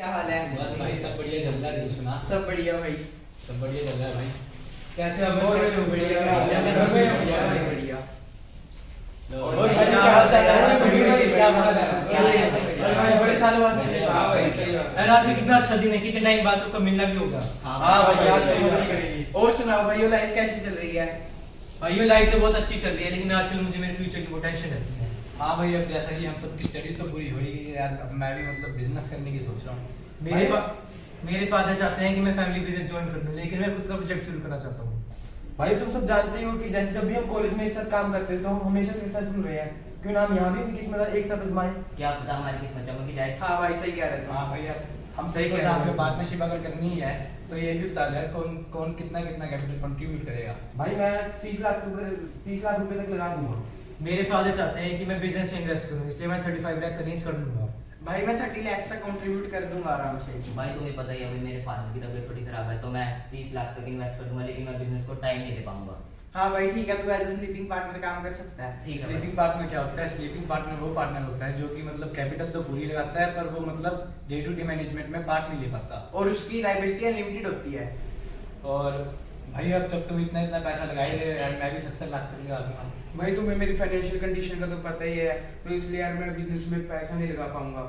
क्या हाल है? बस भाई सब बढ़िया चल रहा है। तू सुना? सब बढ़िया भाई। सब बढ़िया चल रहा है भाई। कैसे अब? और बढ़िया बढ़िया। और भाई क्या हाल चाल है? क्या हाल है? अरे भाई बड़े सालों बाद मिले। हां भाई सही बात। अरे आज कितना अच्छा दिन है, कितने टाइम बाद सबका मिलना भी होगा। हां भाई आज तो मदद करेंगे। और सुनाओ भाई, लाइफ कैसी चल रही है? भाई ये लाइफ तो बहुत अच्छी चल रही है, लेकिन आजकल मुझे मेरे फ्यूचर की बहुत टेंशन रहती है। हां भाई अब जैसा कि हम सबकी स्टडीज तो पूरी हो ही गई है यार, अब मैं भी मतलब बिजनेस करने की सोच रहा हूं। मेरे फादर चाहते हैं कि मैं फैमिली बिजनेस ज्वाइन कर लूं, लेकिन मैं खुद का प्रोजेक्ट शुरू करना चाहता हूं। भाई तुम सब जानते ही हो कि जैसे जब भी हम कॉलेज में एक साथ काम करते थे तो हम हमेशा सक्सेसफुल रहे हैं, क्यों ना हम यहाँ भी अपनी किस्मत एक साथ आजमाएं। क्या पता हमारी किस्मत चमक जाए। हाँ भाई सही कह रहे हो। हां भाई यार हम सही के साथ में पार्टनरशिप अगर करनी है तो ये भी बता दे कौन कौन कितना कितना कैपिटल कंट्रीब्यूट करेगा। भाई मैं 30 लाख रुपए तक लगा दूंगा। मेरे फादर चाहते हैं कि मैं बिजनेस में इन्वेस्ट करूं, इसलिए मैं 35 लाख अरेंज कर लूंगा। भाई मैं 30 लाख तक कंट्रीब्यूट कर दूंगा आराम से। भाई तुम्हें पता ही है अभी मेरे फादर की तबीयत थोड़ी खराब है, तो मैं 30 लाख तक इन्वेस्ट कर दूंगा, लेकिन मैं बिजनेस को टाइम नहीं दे पाऊंगा। हाँ भाई ठीक है, तू एज अ स्लीपिंग पार्टनर काम कर सकता है। ठीक है स्लीपिंग पार्टनर क्या होता है? स्लीपिंग पार्टनर वो पार्टनर होता है जो कि मतलब कैपिटल तो पूरी लगाता है पर वो मतलब डे टू डे मैनेजमेंट में पार्ट नहीं ले पाता और उसकी लायबिलिटी अनलिमिटेड होती है। और भाई अब जब तुम इतना इतना पैसा लगा ही रहे हो यार, मैं भी 70 लाख तक लगा दूंगा। भाई तुम्हें मेरी फाइनेंशियल कंडीशन का तो पता ही है, तो इसलिए यार मैं बिजनेस में पैसा नहीं लगा पाऊंगा।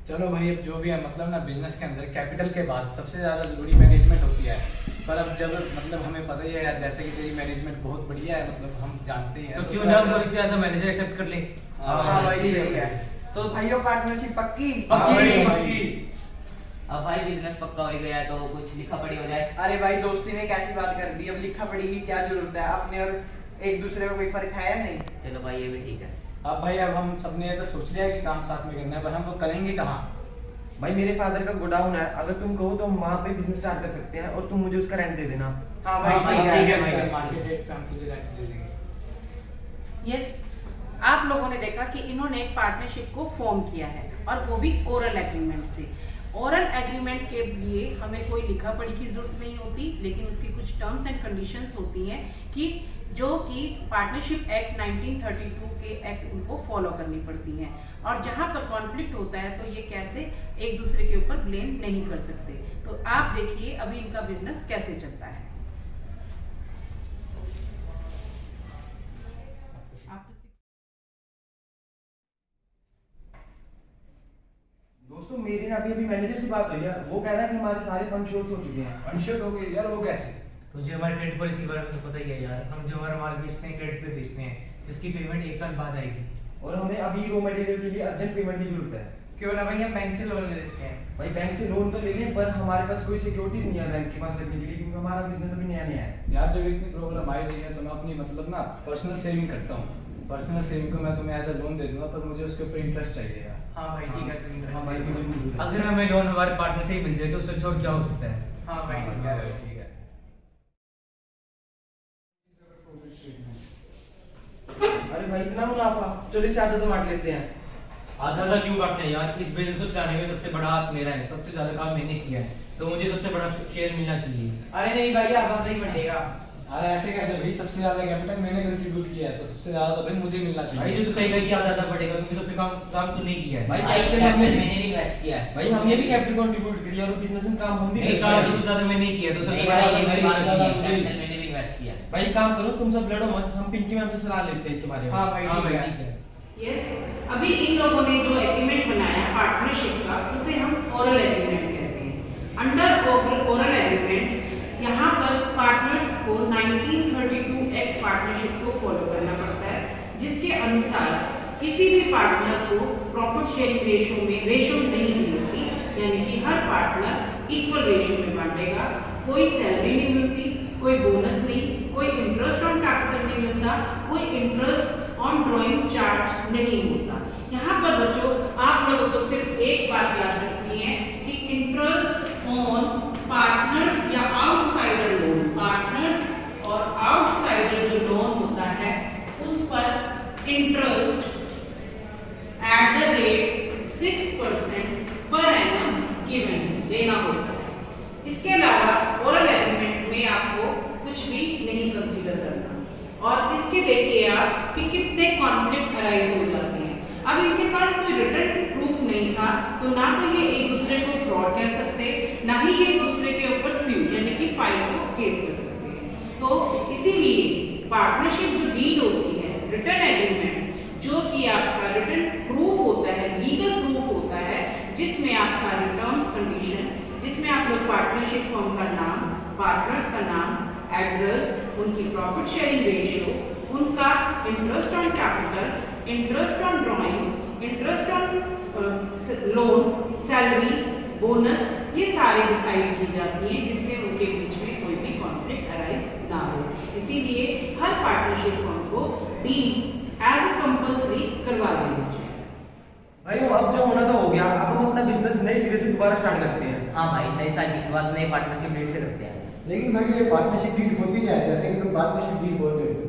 चलो भाई अब जो भी है मतलब ना बिजनेस के अंदर कैपिटल के बाद सबसे ज्यादा जरूरी मैनेजमेंट होती है। पर अब जब मतलब हमें पता ही है यार, जैसे कि तेरी मैनेजमेंट बहुत बढ़िया है, मतलब हम जानते ही हैं तो क्यों ना हम रोहित को एज अ मैनेजर एक्सेप्ट कर लें। हाँ भाई सही है। तो भाइयों पार्टनरशिप पक्की? पक्की। अब भाई बिजनेस पक्का हो गया है, तो कुछ लिखा पड़ी हो जाए। अरे भाई दोस्ती ने कैसी बात कर दी, अब लिखा पड़ी की क्या जरूरत है? अपने और एक दूसरे में कोई फर्क है या नहीं? चलो भाई ये भी ठीक है। अब भाई अब हम सबने ये तो सोच लिया कि काम साथ में करना है, पर हम लोग करेंगे कहाँ? भाई मेरे फादर का गोडाउन है, अगर तुम कहो तो हम वहाँ पे बिजनेस स्टार्ट कर सकते हैं और तुम मुझे उसका रेंट दे देना। हाँ भाई ठीक है भाई मार्केट रेट पे हम तुझे रेंट दे देंगे। यस, आप लोगों ने देखा कि इन्होंने एक पार्टनरशिप को फॉर्म किया है, और वो भी ओरल एग्रीमेंट से। ओरल एग्रीमेंट के लिए हमें कोई लिखा पढ़ी की जरूरत नहीं होती, लेकिन उसकी कुछ टर्म्स एंड कंडीशंस होती हैं कि जो कि पार्टनरशिप एक्ट 1932 के एक्ट उनको फॉलो करनी पड़ती हैं। और जहां पर कॉन्फ्लिक्ट होता है तो ये कैसे एक दूसरे के ऊपर ब्लेम नहीं कर सकते। तो आप देखिए अभी इनका बिजनेस कैसे चलता है। दोस्तों मेरी ना अभी अभी मैनेजर से बात हुई है, वो कह रहा है कि हमारे सारे फंड शॉर्ट हो चुके हैं। अनश्योर हो गए यार, वो कैसे? तुझे हमारे क्रेडिट पॉलिसी के बारे में तो पता ही है यार, हम जो हमारा माल बेचते हैं क्रेडिट पे बेचते हैं, जिसकी पेमेंट 1 साल बाद आएगी। और हमें अभी रॉ मटेरियल के लिए अर्जेंट पेमेंट की जरूरत है। क्यों ना भाई हम बैंक से लोन ले लेते हैं। भाई बैंक से लोन तो ले लें, पर हमारे पास कोई सिक्योरिटीज नहीं है बैंक के पास रखने के लिए, क्योंकि हमारा बिजनेस अभी नया नया है। यार जब इतनी प्रॉब्लम आई रही है तो मैं अपनी मतलब ना पर्सनल सेविंग करता हूँ। पर्सनल सेविंग को मैं तुम्हें एज अ लोन दे दूंगा, पर मुझे उसके ऊपर इंटरेस्ट चाहिए यार। हाँ भाई ठीक है। हाँ भाई मुझे मंजूर है। अगर हमें लोन हमारे पार्टनर से ही मिल जाए तो उससे छोड़ क्या हो सकता है। हाँ भाई हाँ, ठीक है। ठीक है। अरे भाई इतना मुनाफा, चलो इसे आधा तो बांट लेते हैं। आधा आधा क्यों बांटते हैं यार? इस बिजनेस को चलाने में सबसे बड़ा हाथ मेरा है, सबसे ज्यादा काम मैंने किया है, तो मुझे सबसे बड़ा शेयर मिलना चाहिए। अरे नहीं भाई आधा नहीं बचेगा। अरे ऐसे कैसे भाई? सबसे ज्यादा कैपिटल मैंने कंट्रीब्यूट किया है, तो सबसे ज्यादा तो भाई मुझे मिलना भाई चाहिए। जो तू कहेगा कि आधा आधा बढ़ेगा, क्योंकि सबसे काम तू नहीं किया है। भाई भाई कैपिटल कैपिटल हमने मैंने भी इन्वेस्ट किया है। भाई हमने भी कैपिटल कंट्रीब्यूट किया और बिजनेस में काम हम भी नहीं, करते काम हैं। सबसे ज्यादा मैंने किया है, तो सबसे नहीं बड़ा भाई, हाथ ये मेरी मेरा बात ही नहीं है। है, कैपिटल मैंने भी इन्वेस्ट किया है। भाई एक काम करो, तुम सब लड़ो मत, हम पिंकी मैम से सलाह लेते हैं इसके बारे में। हाँ भाई हाँ ठीक भाई है। ठीक है। यस, अभी इन लोगों ने जो एग्रीमेंट बनाया पार्टनरशिप का, उसे हम ओरल एग्रीमेंट कहते हैं। अंडर ओरल एग्रीमेंट यहाँ पर पार्टनर्स को 1932 एक्ट पार्टनरशिप को फॉलो करना पड़ता है, जिसके अनुसार किसी भी पार्टनर को प्रॉफिट शेयरिंग रेशो नहीं दी होती, यानी कि हर पार्टनर इक्वल रेशो में बांटेगा। कोई सैलरी नहीं मिलती, कोई बोनस नहीं, कोई इंटरेस्ट ऑन कैपिटल नहीं मिलता, कोई इंटरेस्ट ऑन ड्रॉइंग चार्ज नहीं होता। यहाँ पर बच्चों आप लोगों को सिर्फ एक बात याद रखनी है कि इंटरेस्ट ऑन पार्टनर्स या आउटसाइडर लोन, पार्टनर्स और आउटसाइडर जो लोन होता है उस पर interest at the rate 6% per annum given देना होता है। इसके अलावा ओरल एग्रीमेंट में आपको कुछ भी नहीं कंसीडर करना। और इसके देखिए आप कि कितने कॉन्फ्लिक्ट अराइज हो जाते हैं। अब इनके पास कोई रिटर्न प्रूफ नहीं था, तो ना तो ये एक दूसरे को फ्रॉड कह सकते, ना ही ये एक दूसरे के ऊपर स्यूट यानी कि फाइल को केस कर सकते हैं। तो इसीलिए पार्टनरशिप जो डील होती है, रिटर्न एग्रीमेंट, जो कि आपका रिटर्न प्रूफ होता है, लीगल प्रूफ होता है, जिसमें आप सारे टर्म्स कंडीशन, जिसमें आप लोग पार्टनरशिप फर्म का नाम, पार्टनर्स का नाम, एड्रेस, उनकी प्रॉफिट शेयरिंग रेशियो, उनका interest on capital, interest on drawing, interest on loan, salary, bonus, ये सारे डिसाइड की जाती हैं, जिससे उनके बीच में कोई भी कॉन्फ्लिक्ट अराइज ना हो। इसीलिए हर पार्टनरशिप फर्म को डील एज ए कंपल्सरी करवा लेना चाहिए। भाई अब जो होना तो हो गया, अब हम अपना बिजनेस नए सिरे से दोबारा स्टार्ट करते हैं। हाँ भाई, नए साल की शुरुआत नए पार्टनरशिप डील से करते हैं। लेकिन भाई ये पार्टनरशिप डील होती क्या है, जैसे कि तुम पार्टनरशिप डील बोल रहे हो?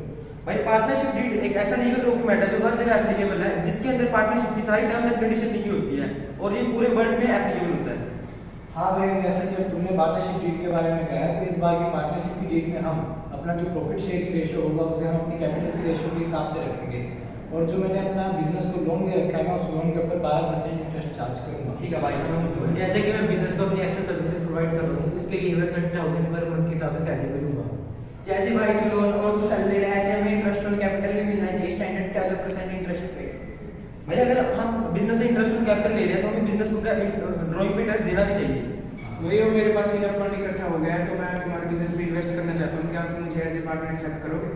भाई पार्टनरशिप डीड एक ऐसा लीगल डॉक्यूमेंट है जो हर जगह एप्लीकेबल है, जिसके अंदर पार्टनरशिप की सारी टर्म्स एंड कंडीशन लिखी होती है और ये पूरे वर्ल्ड में एप्लीकेबल होता है। हाँ भाई, जैसे कि अब तुमने पार्टनरशिप डील के बारे में कहा है, तो इस बार की पार्टनरशिप की डील में हम अपना जो प्रॉफिट शेयरिंग रेशियो होगा उसे हम अपनी कैपिटल की रेशियो के हिसाब से रखेंगे, और जो मैंने अपना बिजनेस को लोन दे रखा है मैं उस लोन के ऊपर 12% इंटरेस्ट चार्ज करूँगा। ठीक है भाई। जैसे कि मैं बिजनेस को अपनी एक्स्ट्रा सर्विसेज प्रोवाइड कर रहा हूँ, उसके लिए मैं 30,000 पर मंथ के हिसाब से सैलरी मिलूंगा। जैसे भाई जो लोन और तू सैलरी ले रहा है, ऐसे हमें इंटरेस्ट ऑन कैपिटल भी मिलना चाहिए, स्टैंडर्ड 12% इंटरेस्ट पे। भाई अगर हम बिजनेस से इंटरेस्ट ऑन कैपिटल ले रहे हैं तो हमें बिजनेस को क्या ड्राइंग पे इंटरेस्ट देना भी चाहिए। वही हो, मेरे पास इनफ फंड इकट्ठा हो गया है तो मैं तुम्हारे बिजनेस में इन्वेस्ट करना चाहता हूँ, क्या तुम मुझे एज ए पार्टनर एक्सेप्ट करोगे?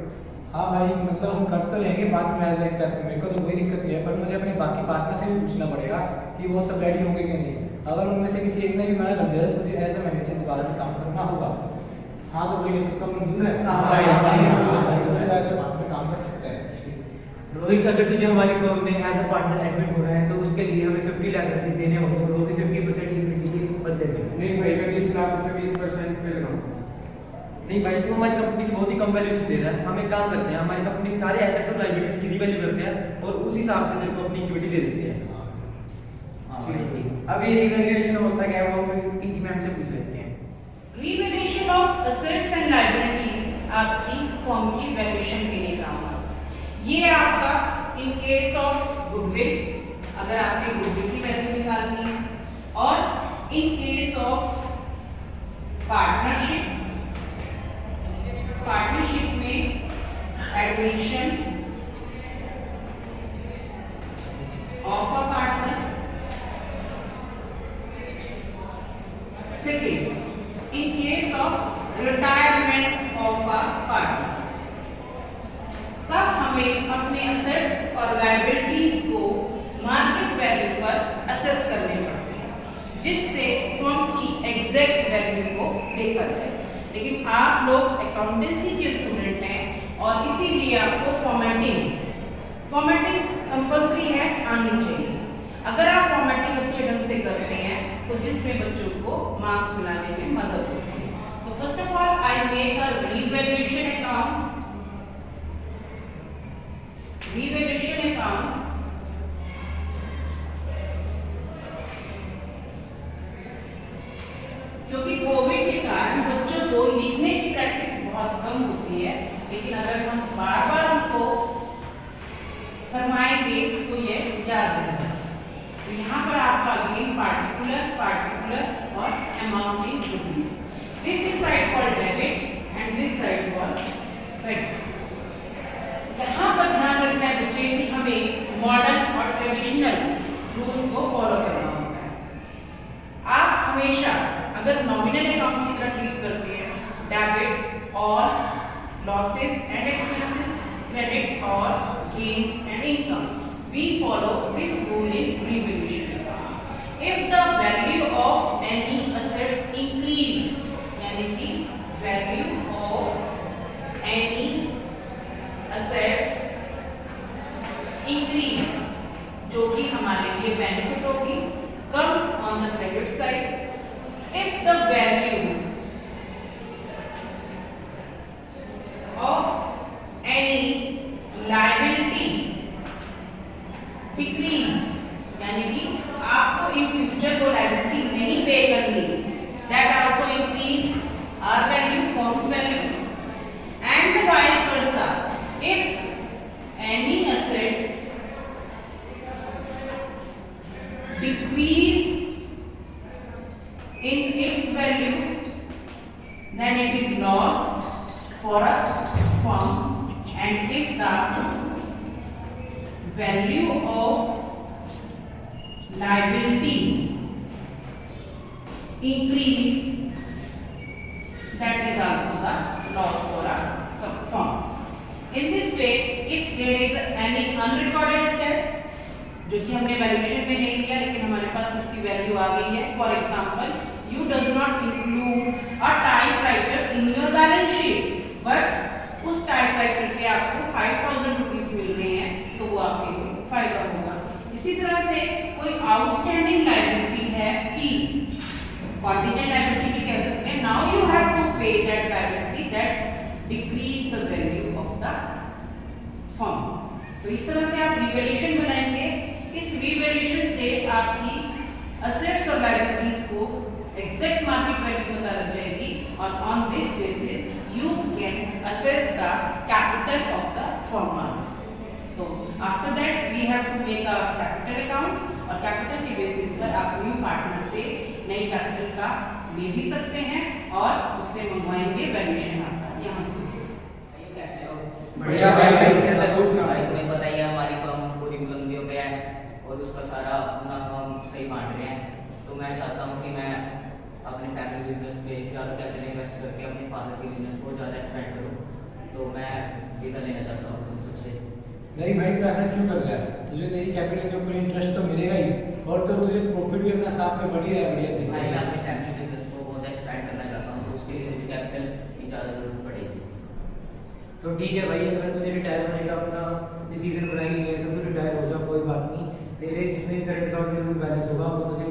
हाँ भाई, मतलब हम कर तो लेंगे पार्टनर एज एक्सेप्ट, मेरे को तो कोई दिक्कत नहीं है, पर मुझे अपने बाकी पार्टनर से भी पूछना पड़ेगा कि वो सब रेडी होंगे कि नहीं। अगर उनमें से किसी एक ने भी मना कर दिया तो तुझे एज ए मैनेजर दोबारा से काम करना होगा। हाँ तो भाई, ये सबका मंजूर है? हाँ भाई भाई, तो तू ऐसे पार्टनर काम कर सकता है। रोहित, अगर तुझे हमारी फर्म में एज अ पार्टनर एडमिट होना है तो उसके लिए हमें 50 लाख रुपीस देने होंगे, और वो भी 50% इक्विटी के बदले में। नहीं भाई, मैं 20 लाख रुपए 20% पे लगाऊंगा। नहीं भाई, तू हमारी कंपनी की बहुत ही कम वैल्यूएशन दे रहा है। हम एक काम करते हैं, हमारी कंपनी के सारे एसेट्स और लायबिलिटीज की रीवैल्यू करते हैं और उस हिसाब से तेरे को अपनी इक्विटी दे देते हैं। अब ये रिवैल्यूएशन होता क्या है वो हम पिंकी मैम से पूछ लेते हैं। Revaluation of assets and liabilities आपकी फर्म की वैल्यूएशन के लिए काम आता है। ये आपका इन केस ऑफ गुडविल, अगर आपने गुडविल की वैल्यू निकालनी है, और इन केस ऑफ पार्टनरशिप में admission of a partner. Second, in case of retirement of a partner, तब हमें अपने assets और liabilities को market value पर assess करने पड़ते हैं, जिससे firm की exact value को देखा जाए। लेकिन आप लोग accountancy के स्टूडेंट हैं और इसीलिए आपको फॉर्मेटिंग कंपल्सरी है, आनी चाहिए। अगर आप फॉर्मेटिंग अच्छे ढंग से करते हैं तो जिसमें बच्चों को मार्क्स मिलाने में मदद होती है। तो first of all I make a revaluation account. क्योंकि कोविड के कारण बच्चों को लिखने की प्रैक्टिस बहुत कम होती है, लेकिन अगर हम बार बार उनको फरमाएंगे तो ये याद रहेगा। तो यहाँ पर आपका अगेन पार्टिकुलर और amount in rupees. This is side for debit and this side for credit. यहाँ पर ध्यान रखना है बच्चे कि हमें मॉडर्न और ट्रेडिशनल रूल्स को फॉलो करना होता है। आप हमेशा अगर नॉमिनल अकाउंट की तरह ट्रीट करते हैं, डेबिट और लॉसेस एंड एक्सपेंसेस, क्रेडिट और gains and income, we follow this rule in revaluation account. If the value of any assets increase, यानी कि value of any assets increase, जो कि हमारे लिए benefit होगी, come on the credit side. If the value of any liability decrease, यानी कि आपको इन फ्यूचर को liability in its value, then it is loss for a firm. And if the value of liability increase, that is also the loss for a firm. In this way, if there is any unrecorded asset जो कि हमने valuation में नहीं किया लेकिन हमारे पास उसकी value आ गई है, for example you does not include a typewriter in your balance sheet, but उस टाइपराइटर के आपको 5000 रुपीस मिल रहे हैं तो वो आपके लिए फायदा होगा। इसी तरह से कोई आउटस्टैंडिंग लायबिलिटी है थी, कॉन्टिजेंट लायबिलिटी भी कह सकते हैं, नाउ यू हैव टू पे that liability that decrease the value of the firm. तो इस तरह से आप रिवैल्यूएशन बनाएंगे। इस रिवैल्यूएशन से आपकी असेट्स और लायबिलिटीज को एग्जैक्ट मार्केट वैल्यू पता लग जाएगी और on this basis you can assess the capital of the firm also. तो after that we have to make a capital account और कैपिटल के बेसिस पर आप न्यू पार्टनर से नई कैपिटल का ले भी सकते हैं और उससे मंगवाएंगे वैल्यूएशन आपका यहाँ से। कैसे हो? बढ़िया भाई, कैसा भाई पूछना तुम्हें पता ही है हमारी फर्म पूरी बुलंदियों पे है और उसका सारा मुनाफा हम सही बांट रहे हैं। तो मैं चाहता हूँ कि मैं अपने फैमिली बिजनेस पे ज़्यादा कैपिटल इन्वेस्ट करके अपने फादर के बिजनेस को ज़्यादा एक्सपेंड करूँ। तो मैं वीज़ा लेना चाहता हूँ तुम सबसे। नहीं भाई, तो ऐसा क्यों कर रहा है? तुझे तेरी कैपिटल के ऊपर इंटरेस्ट तो मिलेगा ही और तो तुझे प्रॉफिट भी अपना साथ में बढ़ ही रहा है। बढ़िया भाई मैं तरीके अपने फैमिली बिजनेस को बहुत एक्सपेंड करना चाहता हूँ तो उसके लिए मुझे कैपिटल की ज़्यादा ज़रूरत पड़ेगी। तो ठीक है भाई, अगर तुझे रिटायर होने का अपना डिसीजन बनाई है तो तू रिटायर हो जा, कोई बात नहीं। तेरे जितने करंट अकाउंट में जो भी बैलेंस होगा वो तुझे